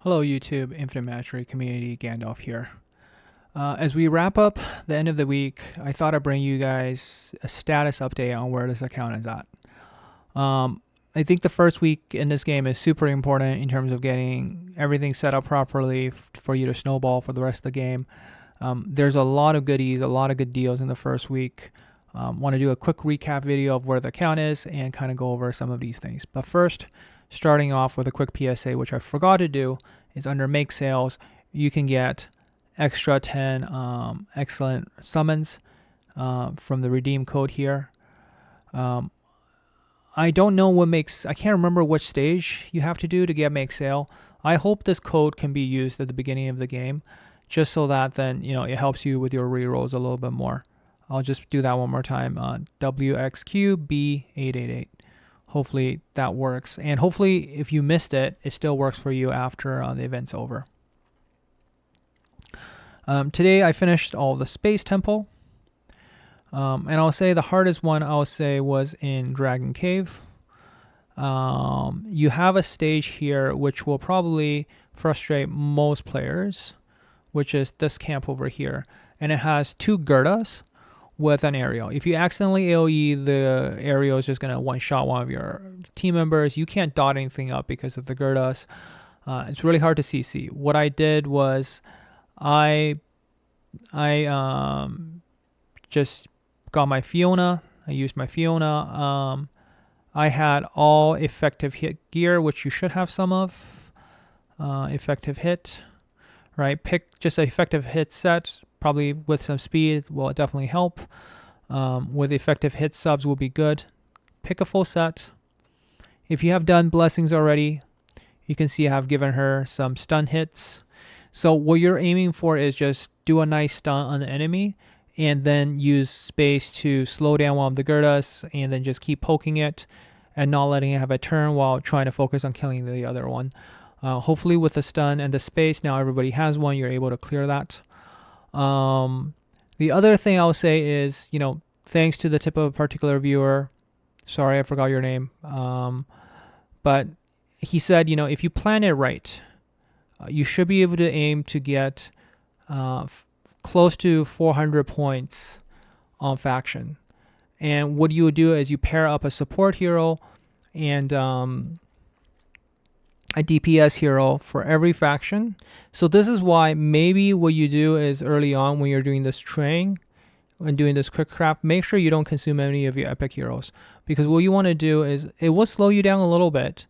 Hello YouTube, Infinite Mastery Community, Gandalf here. As we wrap up the end of the week, I thought I'd bring you guys a status update on where this account is at. I think the first week in this game is super important in terms of getting everything set up properly for you to snowball for the rest of the game. There's a lot of goodies, a lot of good deals in the first week. Want to do a quick recap video of where the account is and kind of go over some of these things. But first, starting off with a quick PSA, which I forgot to do, is under Make Sales, you can get extra 10 excellent summons from the redeem code here. I don't know I can't remember which stage you have to do to get Make Sale. I hope this code can be used at the beginning of the game, just so that then, it helps you with your rerolls a little bit more. I'll just do that one more time. WXQB888. Hopefully that works. And hopefully if you missed it, it still works for you after the event's over. Today I finished all of the Space Temple. And I'll say the hardest one was in Dragon Cave. You have a stage here which will probably frustrate most players, which is this camp over here. And it has two Gerdas with an aerial. If you accidentally AoE, the aerial is just going to one-shot one of your team members. You can't dot anything up because of the Gerdas. It's really hard to CC. What I did was I just got my Fiona. I used my Fiona. I had all effective hit gear, which you should have some of. Effective hit, right? Pick just an effective hit set. Probably with some speed will definitely help. With effective hit subs will be good. Pick a full set. If you have done blessings already, you can see I have given her some stun hits. So what you're aiming for is just do a nice stun on the enemy and then use space to slow down one of the Gerdas and then just keep poking it and not letting it have a turn while trying to focus on killing the other one. Hopefully with the stun and the space, now everybody has one, you're able to clear that. The other thing I'll say is, thanks to the tip of a particular viewer, sorry, I forgot your name. But he said, if you plan it right, you should be able to aim to get close to 400 points on faction. And what you would do is you pair up a support hero and a DPS hero for every faction. So this is why maybe what you do is early on when you're doing this training and doing this quick craft, make sure you don't consume any of your epic heroes, because what you want to do is it will slow you down a little bit,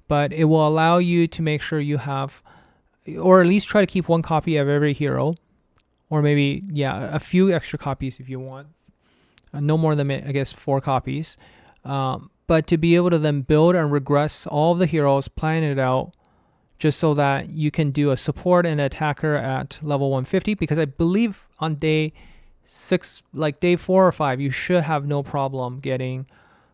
but it will allow you to make sure you have, or at least try to keep one copy of every hero, or maybe a few extra copies if you want. No more than, I guess, 4 copies. But to be able to then build and regress all of the heroes, plan it out, just so that you can do a support and attacker at level 150, because I believe on day 4 or 5, you should have no problem getting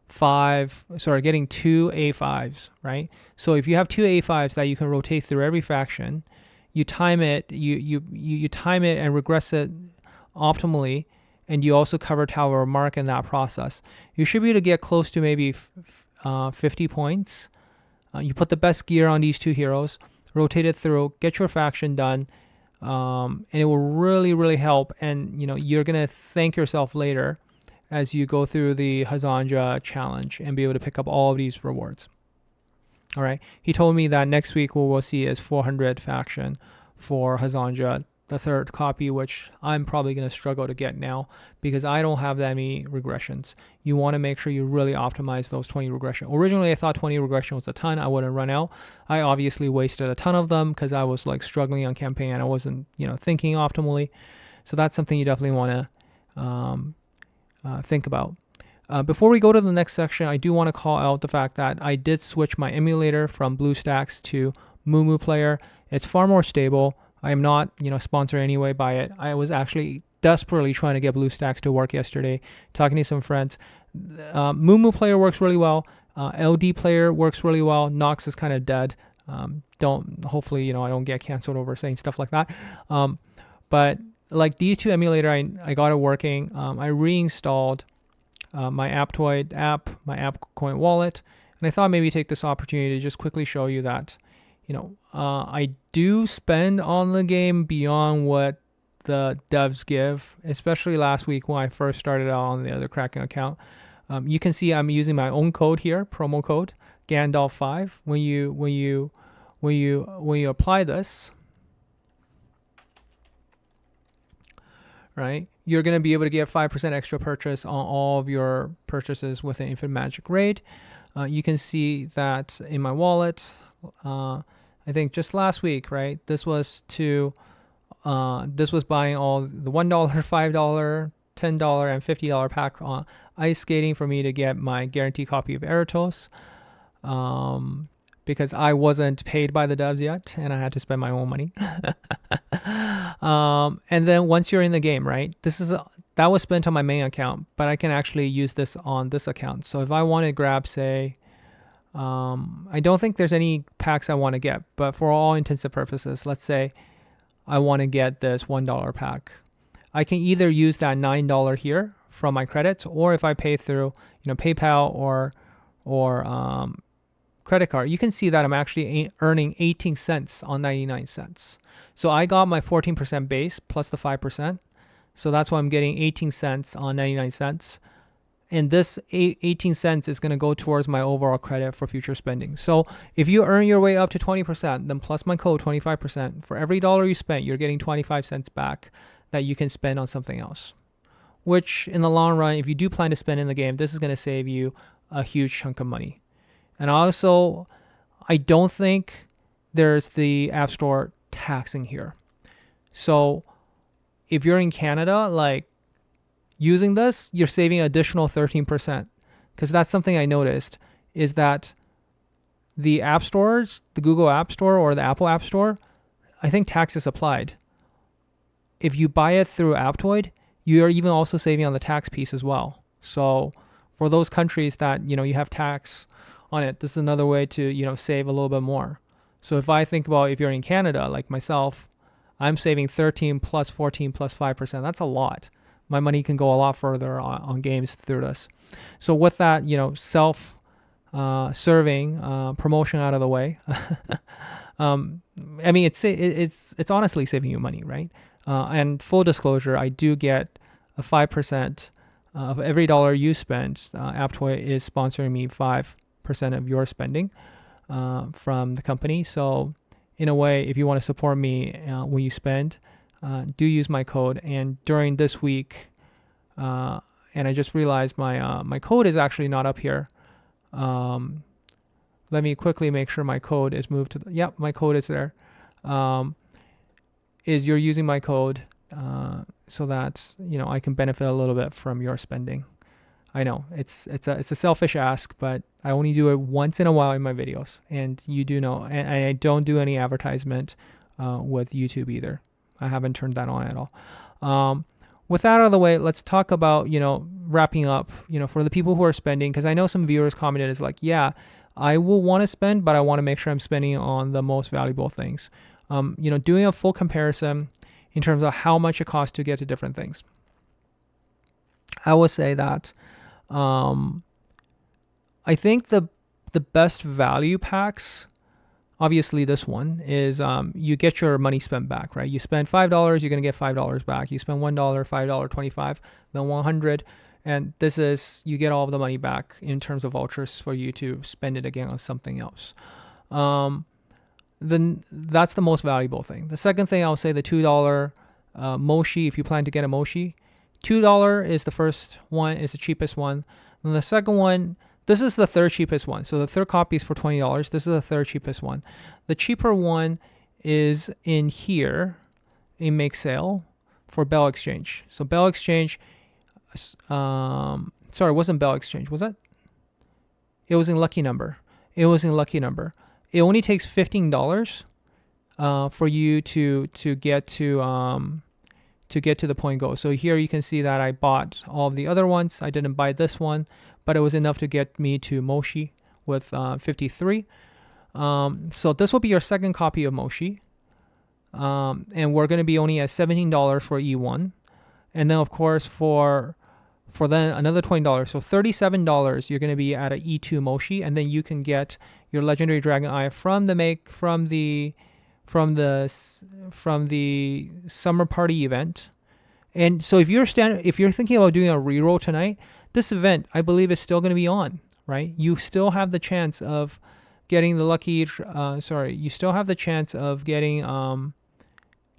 2 A5s, right? So if you have 2 A5s that you can rotate through every faction, you time it, you time it and regress it optimally, and you also cover Tower of Mark in that process. You should be able to get close to maybe 50 points. You put the best gear on these 2 heroes, rotate it through, get your faction done, and it will really, really help. And you're gonna thank yourself later as you go through the Hazanja challenge and be able to pick up all of these rewards. All right. He told me that next week what we'll see is 400 faction for Hazanja, the 3rd copy, which I'm probably going to struggle to get now because I don't have that many regressions. You want to make sure you really optimize those 20 regression. Originally, I thought 20 regression was a ton. I wouldn't run out. I obviously wasted a ton of them because I was struggling on campaign. I wasn't, thinking optimally. So that's something you definitely want to think about. Before we go to the next section, I do want to call out the fact that I did switch my emulator from BlueStacks to Mumu Player. It's far more stable. I am not, sponsored anyway by it. I was actually desperately trying to get BlueStacks to work yesterday, talking to some friends. Mumu Player works really well. LD Player works really well. Nox is kind of dead. Hopefully, I don't get canceled over saying stuff like that. But like these 2 emulator, I got it working. I reinstalled my AppCoins Wallet, and I thought maybe take this opportunity to just quickly show you that I do spend on the game beyond what the devs give, especially last week when I first started out on the other Kraken account. You can see I'm using my own code here, promo code Gandalf5. When you apply this, right, you're going to be able to get 5% extra purchase on all of your purchases with an Infinite Magicraid. You can see that in my wallet, I think just last week, right, this was buying all the $1, $5, $10, and $50 pack on ice skating for me to get my guaranteed copy of Eratos, because I wasn't paid by the devs yet and I had to spend my own money. And then once you're in the game, right, that was spent on my main account, but I can actually use this on this account. So if I want to grab, say, I don't think there's any packs I want to get, but for all intents and purposes, let's say I want to get this $1 pack. I can either use that $9 here from my credits, or if I pay through, PayPal or credit card, you can see that I'm actually earning 18 cents on 99 cents. So I got my 14% base plus the 5%. So that's why I'm getting 18 cents on 99 cents. And this 18 cents is going to go towards my overall credit for future spending. So if you earn your way up to 20%, then plus my code 25%, for every dollar you spent, you're getting 25 cents back that you can spend on something else. Which in the long run, if you do plan to spend in the game, this is going to save you a huge chunk of money. And also, I don't think there's the App Store taxing here. So if you're in Canada, like, using this, you're saving additional 13%, because that's something I noticed, is that the app stores, the Google App Store or the Apple App Store, I think tax is applied. If you buy it through Aptoid, you're even also saving on the tax piece as well. So for those countries that, you have tax on it, this is another way to, save a little bit more. So if I think about, if you're in Canada, like myself, I'm saving 13 plus 14 plus 5%. That's a lot. My money can go a lot further on games through this. So with that, self-serving promotion out of the way, it's honestly saving you money, right? And full disclosure, I do get a 5% of every dollar you spend. Aptoy is sponsoring me 5% of your spending from the company. So in a way, if you want to support me when you spend, do use my code. And during this week, and I just realized my code is actually not up here. Let me quickly make sure my code is moved to yep, my code is there. Is you're using my code so that I can benefit a little bit from your spending. I know it's a selfish ask, but I only do it once in a while in my videos, and you do know, and I don't do any advertisement with YouTube either. I haven't turned that on at all. With that out of the way, let's talk about, wrapping up, for the people who are spending, because I know some viewers commented is like, yeah, I will want to spend, but I want to make sure I'm spending on the most valuable things. Doing a full comparison in terms of how much it costs to get to different things. I will say that I think the best value packs, obviously this one, is you get your money spent back, right? You spend $5, you're going to get $5 back. You spend $1, $5.25, then 100, and this is, you get all of the money back in terms of vouchers for you to spend it again on something else. Then that's the most valuable thing. The second thing, I'll say the $2 Moshi, if you plan to get a Moshi. $2 is the first one, is the cheapest one. And the second one, this is the third cheapest one. So the third copy is for $20. This is the third cheapest one. The cheaper one is in here, in Make Sale, for Bell Exchange. So Bell Exchange, sorry, it wasn't Bell Exchange, was it? It was in Lucky Number. It was in Lucky Number. It only takes $15 for you to get to the point goal. So here you can see that I bought all of the other ones. I didn't buy this one, but it was enough to get me to Moshi with 53. So this will be your second copy of Moshi. And we're going to be only at $17 for E1. And then, of course, for then another $20. So $37, you're going to be at an E2 Moshi. And then you can get your legendary dragon eye from the summer party event. And so if you're thinking about doing a reroll tonight, this event I believe is still going to be on, right? You still have the chance of getting the lucky. You still have the chance of getting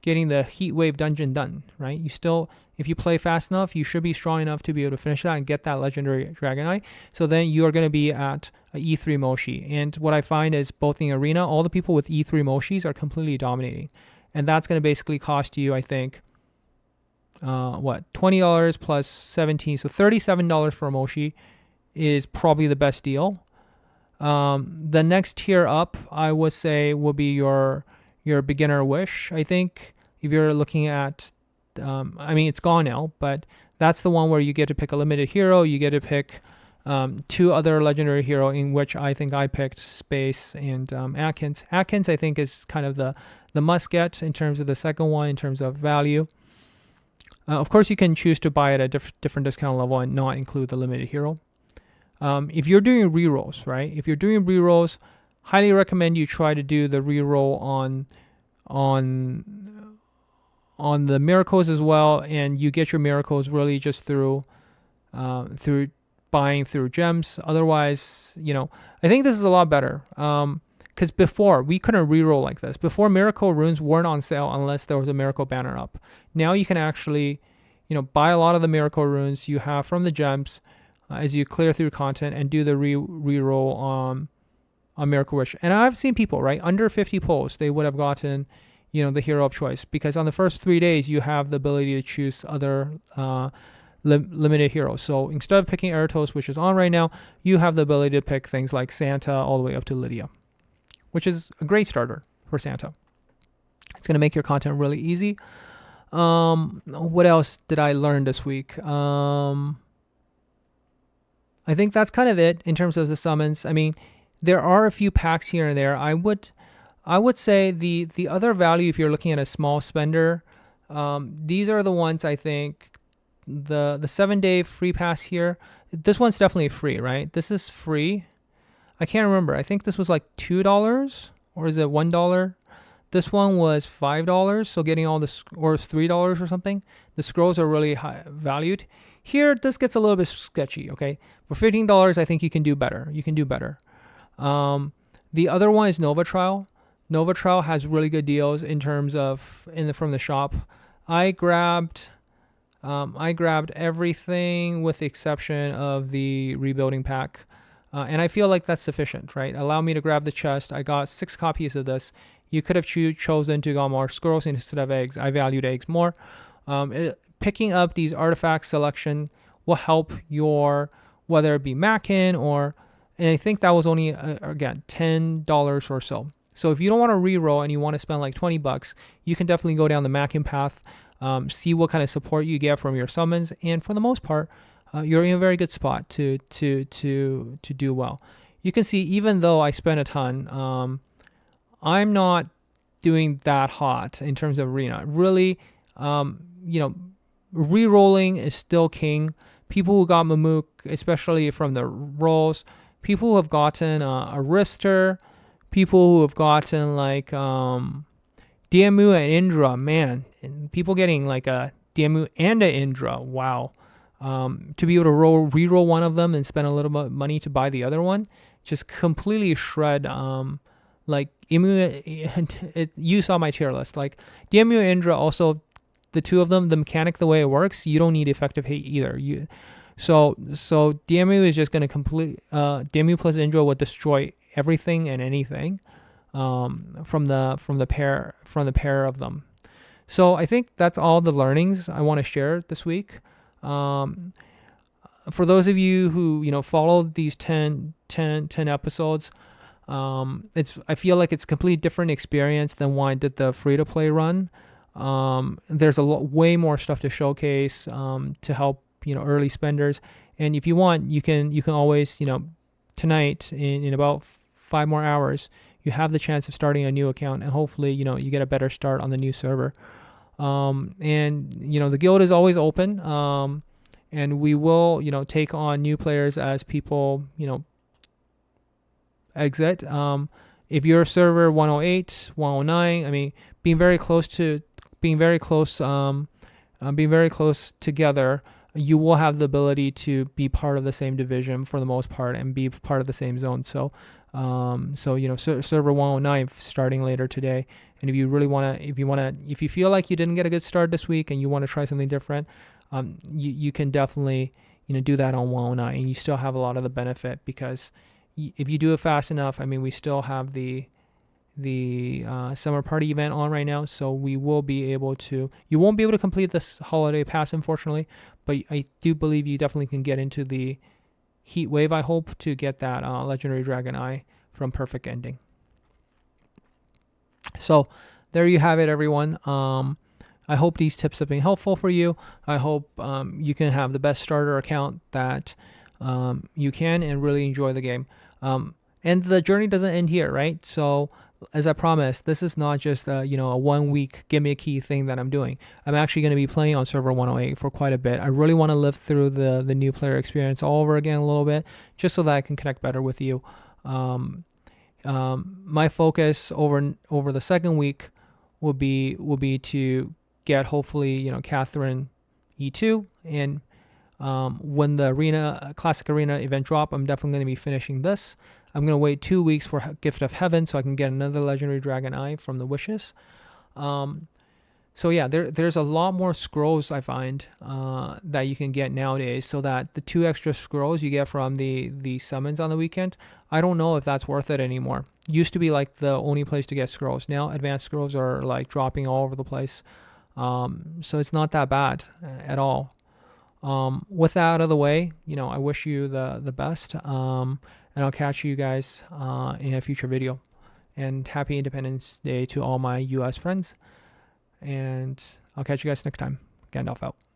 the heat wave dungeon done, right? You still, if you play fast enough, you should be strong enough to be able to finish that and get that legendary dragon eye. So then you are going to be at a E3 Moshi. And what I find is both in arena, all the people with E3 Moshis are completely dominating, and that's going to basically cost you, I think, $20 plus 17, so $37 for a Moshi is probably the best deal. The next tier up, I would say, will be your beginner wish. I think if you're looking at, it's gone now, but that's the one where you get to pick a limited hero. You get to pick 2 other legendary hero, in which I think I picked Space and Atkins. Atkins, I think, is kind of the must get in terms of the second one in terms of value. Of course, you can choose to buy at a different discount level and not include the limited hero. If you're doing rerolls, right? If you're doing rerolls, highly recommend you try to do the reroll on the miracles as well, and you get your miracles really just through buying through gems. Otherwise, I think this is a lot better. Because before, we couldn't reroll like this. Before, miracle runes weren't on sale unless there was a miracle banner up. Now you can actually, buy a lot of the miracle runes you have from the gems as you clear through content and do the reroll on Miracle Wish. And I've seen people, right, under 50 pulls, they would have gotten, the hero of choice. Because on the first 3 days, you have the ability to choose other limited heroes. So instead of picking Eratos, which is on right now, you have the ability to pick things like Santa all the way up to Lydia, which is a great starter for Santa. It's going to make your content really easy. What else did I learn this week? I think that's kind of it in terms of the summons. There are a few packs here and there. I would say the other value, if you're looking at a small spender, these are the ones I think. The 7-day free pass here, this one's definitely free, right? This is free. I can't remember. I think this was like $2 or is it $1? This one was $5. So getting all the, or it's $3 or something. The scrolls are really high valued. Here, this gets a little bit sketchy. Okay, for $15, I think you can do better. The other one is Nova Trial. Nova Trial has really good deals in terms of from the shop. I grabbed everything with the exception of the rebuilding pack. And I feel like that's sufficient, right? Allow me to grab the chest. I got 6 copies of this. You could have chosen to go more scrolls instead of eggs. I valued eggs more. Picking up these artifact selection will help your, whether it be Mackin and I think that was only, again, $10 or so. So if you don't want to reroll and you want to spend like $20, you can definitely go down the Mackin path, see what kind of support you get from your summons, and for the most part, you're in a very good spot to do well. You can see, even though I spent a ton, I'm not doing that hot in terms of arena. Really, re-rolling is still king. People who got Mumu, especially from the rolls, people who have gotten a Rister, people who have gotten like Diamu and Indra, man, and people getting like a Diamu and a Indra, wow. To be able to re-roll one of them and spend a little bit of money to buy the other one, just completely shred. Like you saw my tier list. Like Diamu and Indra, also the two of them, the mechanic, the way it works, you don't need effective hate either. So Diamu is just going to Diamu plus Indra would destroy everything and anything from the pair of them. So I think that's all the learnings I want to share this week. For those of you who followed these 10 episodes, I feel like it's a completely different experience than when I did the free-to-play run. There's way more stuff to showcase to help early spenders, and if you want, you can always tonight in about 5 more hours you have the chance of starting a new account, and hopefully you get a better start on the new server. And the guild is always open, and we will take on new players as people exit. If you're server 108, 109, I mean, being very close together, you will have the ability to be part of the same division for the most part and be part of the same zone. So, server 109 starting later today. And if you really want to, if you feel like you didn't get a good start this week and you want to try something different, you can definitely, do that on 109, and you still have a lot of the benefit, because if you do it fast enough, I mean, we still have the summer party event on right now, so we will be able to, you won't be able to complete this holiday pass, unfortunately, but I do believe you definitely can get into the heat wave, I hope, to get that legendary dragon eye from perfect ending. So there you have it, everyone. I hope these tips have been helpful for you. I hope you can have the best starter account that you can and really enjoy the game. And the journey doesn't end here, right? So as I promised, this is not just a 1 week give me a key thing that I'm doing. I'm actually going to be playing on server 108 for quite a bit. I really want to live through the new player experience all over again a little bit, just so that I can connect better with you. My focus over the second week will be to get, hopefully, Catherine E2, and when the classic arena event drop, I'm definitely going to be finishing this. I'm going to wait 2 weeks for Gift of Heaven so I can get another legendary dragon eye from the wishes. So yeah, there's a lot more scrolls, I find, that you can get nowadays, so that the 2 extra scrolls you get from the summons on the weekend, I don't know if that's worth it anymore. Used to be like the only place to get scrolls. Now advanced scrolls are like dropping all over the place. So it's not that bad at all. With that out of the way, I wish you the best, and I'll catch you guys in a future video. And happy Independence Day to all my US friends, and I'll catch you guys next time. Gandalf out.